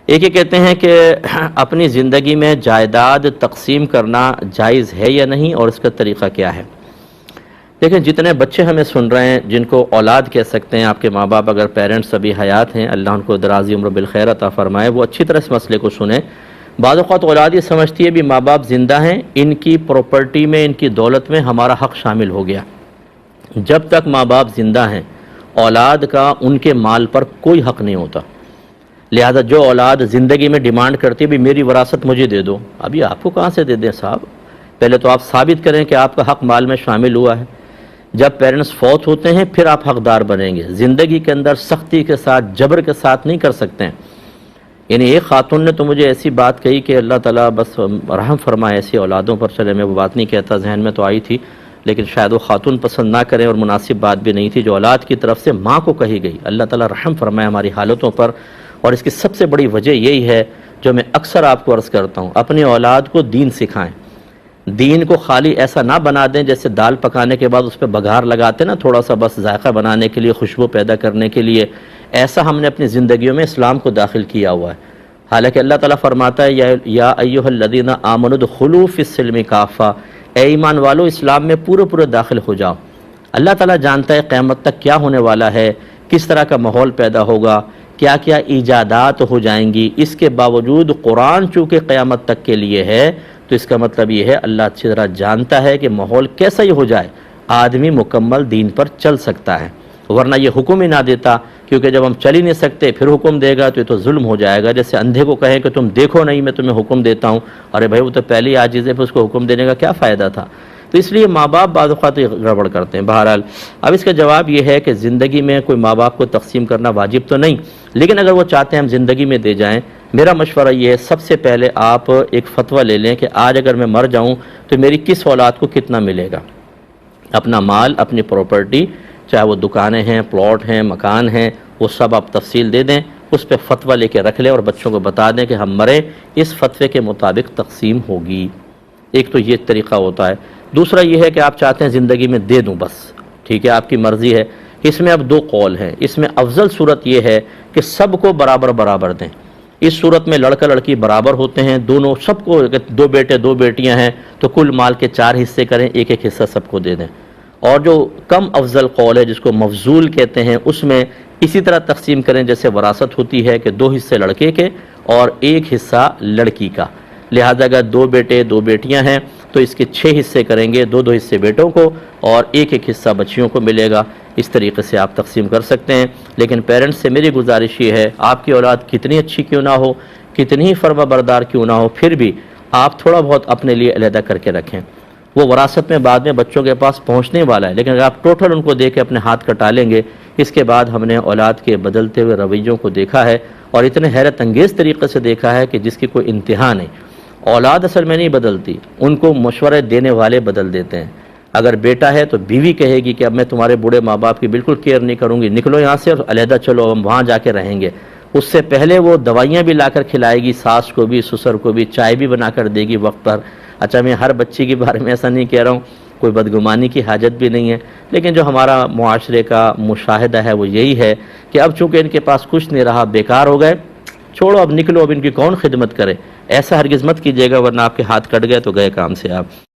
ایک یہ کہتے ہیں کہ اپنی زندگی میں جائیداد تقسیم کرنا جائز ہے یا نہیں، اور اس کا طریقہ کیا ہے؟ دیکھیں، جتنے بچے ہمیں سن رہے ہیں جن کو اولاد کہہ سکتے ہیں، آپ کے ماں باپ اگر پیرنٹس ابھی حیات ہیں، اللہ ان کو درازی عمر بالخیر عطا فرمائے، وہ اچھی طرح اس مسئلے کو سنیں۔ بعض اوقات اولاد یہ سمجھتی ہے بھی ماں باپ زندہ ہیں، ان کی پراپرٹی میں، ان کی دولت میں ہمارا حق شامل ہو گیا۔ جب تک ماں باپ زندہ ہیں اولاد کا ان کے مال پر کوئی حق نہیں ہوتا۔ لہذا جو اولاد زندگی میں ڈیمانڈ کرتی ہے بھی میری وراثت مجھے دے دو، ابھی آپ کو کہاں سے دے دیں صاحب؟ پہلے تو آپ ثابت کریں کہ آپ کا حق مال میں شامل ہوا ہے۔ جب پیرنٹس فوت ہوتے ہیں پھر آپ حقدار بنیں گے۔ زندگی کے اندر سختی کے ساتھ، جبر کے ساتھ نہیں کر سکتے ہیں۔ یعنی ایک خاتون نے تو مجھے ایسی بات کہی کہ اللہ تعالیٰ بس رحم فرمائے ایسی اولادوں پر۔ چلے میں وہ بات نہیں کہتا، ذہن میں تو آئی تھی، لیکن شاید وہ خاتون پسند نہ کریں اور مناسب بات بھی نہیں تھی جو اولاد کی طرف سے ماں کو کہی گئی۔ اللہ تعالیٰ رحم فرمائے ہماری حالتوں پر۔ اور اس کی سب سے بڑی وجہ یہی ہے جو میں اکثر آپ کو عرض کرتا ہوں، اپنی اولاد کو دین سکھائیں۔ دین کو خالی ایسا نہ بنا دیں جیسے دال پکانے کے بعد اس پہ بگھار لگاتے نا، تھوڑا سا بس ذائقہ بنانے کے لیے، خوشبو پیدا کرنے کے لیے۔ ایسا ہم نے اپنی زندگیوں میں اسلام کو داخل کیا ہوا ہے۔ حالانکہ اللہ تعالیٰ فرماتا ہے یا ایھا الذین آمنوا ادخلوا فی السلم کافہ، اے ایمان والو اسلام میں پورے داخل ہو جاؤ۔ اللہ تعالیٰ جانتا ہے قیامت تک کیا ہونے والا ہے، کس طرح کا ماحول پیدا ہوگا، کیا کیا ایجادات ہو جائیں گی۔ اس کے باوجود قرآن چونکہ قیامت تک کے لیے ہے، تو اس کا مطلب یہ ہے اللہ اچھی طرح جانتا ہے کہ ماحول کیسا ہی ہو جائے آدمی مکمل دین پر چل سکتا ہے، ورنہ یہ حکم ہی نہ دیتا۔ کیونکہ جب ہم چل ہی نہیں سکتے پھر حکم دے گا تو یہ تو ظلم ہو جائے گا۔ جیسے اندھے کو کہیں کہ تم دیکھو نہیں، میں تمہیں حکم دیتا ہوں، ارے بھائی وہ تو پہلی عاجز ہے، پھر اس کو حکم دینے کا کیا فائدہ تھا؟ تو اس لیے ماں باپ بعض اوقات گڑبڑ کرتے ہیں۔ بہرحال اب اس کا جواب یہ ہے کہ زندگی میں کوئی ماں باپ کو تقسیم کرنا واجب تو نہیں، لیکن اگر وہ چاہتے ہیں ہم زندگی میں دے جائیں، میرا مشورہ یہ ہے سب سے پہلے آپ ایک فتویٰ لے لیں کہ آج اگر میں مر جاؤں تو میری کس اولاد کو کتنا ملے گا۔ اپنا مال، اپنی پراپرٹی، چاہے وہ دکانیں ہیں، پلاٹ ہیں، مکان ہیں، وہ سب آپ تفصیل دے دیں، اس پہ فتویٰ لے کے رکھ لیں اور بچوں کو بتا دیں کہ ہم مرے اس فتوے کے مطابق تقسیم ہوگی۔ ایک تو یہ طریقہ ہوتا ہے۔ دوسرا یہ ہے کہ آپ چاہتے ہیں زندگی میں دے دوں بس، ٹھیک ہے، آپ کی مرضی ہے۔ اس میں اب دو قول ہیں۔ اس میں افضل صورت یہ ہے کہ سب کو برابر دیں۔ اس صورت میں لڑکا لڑکی برابر ہوتے ہیں، دونوں سب کو، دو بیٹے دو بیٹیاں ہیں تو کل مال کے 4 حصے کریں، ایک حصہ سب کو دے دیں۔ اور جو کم افضل قول ہے جس کو مفضول کہتے ہیں، اس میں اسی طرح تقسیم کریں جیسے وراثت ہوتی ہے کہ 2 حصے لڑکے کے اور 1 حصہ لڑکی کا۔ لہذا اگر 2 بیٹے 2 بیٹیاں ہیں تو اس کے 6 حصے کریں گے، 2 حصے بیٹوں کو اور 1 حصہ بچیوں کو ملے گا۔ اس طریقے سے آپ تقسیم کر سکتے ہیں۔ لیکن پیرنٹس سے میری گزارش یہ ہے، آپ کی اولاد کتنی اچھی کیوں نہ ہو، کتنی ہی فرما بردار کیوں نہ ہو، پھر بھی آپ تھوڑا بہت اپنے لیے علیحدہ کر کے رکھیں۔ وہ وراثت میں بعد میں بچوں کے پاس پہنچنے والا ہے، لیکن اگر آپ ٹوٹل ان کو دے کے اپنے ہاتھ کٹا لیں گے، اس کے بعد ہم نے اولاد کے بدلتے ہوئے رویوں کو دیکھا ہے اور اتنے حیرت انگیز طریقے سے دیکھا ہے کہ جس کی کوئی انتہا نہیں۔ اولاد اصل میں نہیں بدلتی، ان کو مشورے دینے والے بدل دیتے ہیں۔ اگر بیٹا ہے تو بیوی کہے گی کہ اب میں تمہارے بوڑھے ماں باپ کی بالکل کیئر نہیں کروں گی، نکلو یہاں سے اور علیحدہ چلو، ہم وہاں جا کے رہیں گے۔ اس سے پہلے وہ دوائیاں بھی لا کر کھلائے گی، ساس کو بھی، سسر کو بھی، چائے بھی بنا کر دے گی وقت پر۔ اچھا، میں ہر بچی کے بارے میں ایسا نہیں کہہ رہا ہوں، کوئی بدگمانی کی حاجت بھی نہیں ہے، لیکن جو ہمارا معاشرے کا مشاہدہ ہے وہ یہی ہے کہ اب چونکہ ان کے پاس کچھ نہیں رہا، بیکار ہو گئے، چھوڑو اب نکلو، اب ان کی کون خدمت کرے۔ ایسا ہرگز مت کیجیے گا، ورنہ آپ کے ہاتھ کٹ گئے تو گئے کام سے آپ۔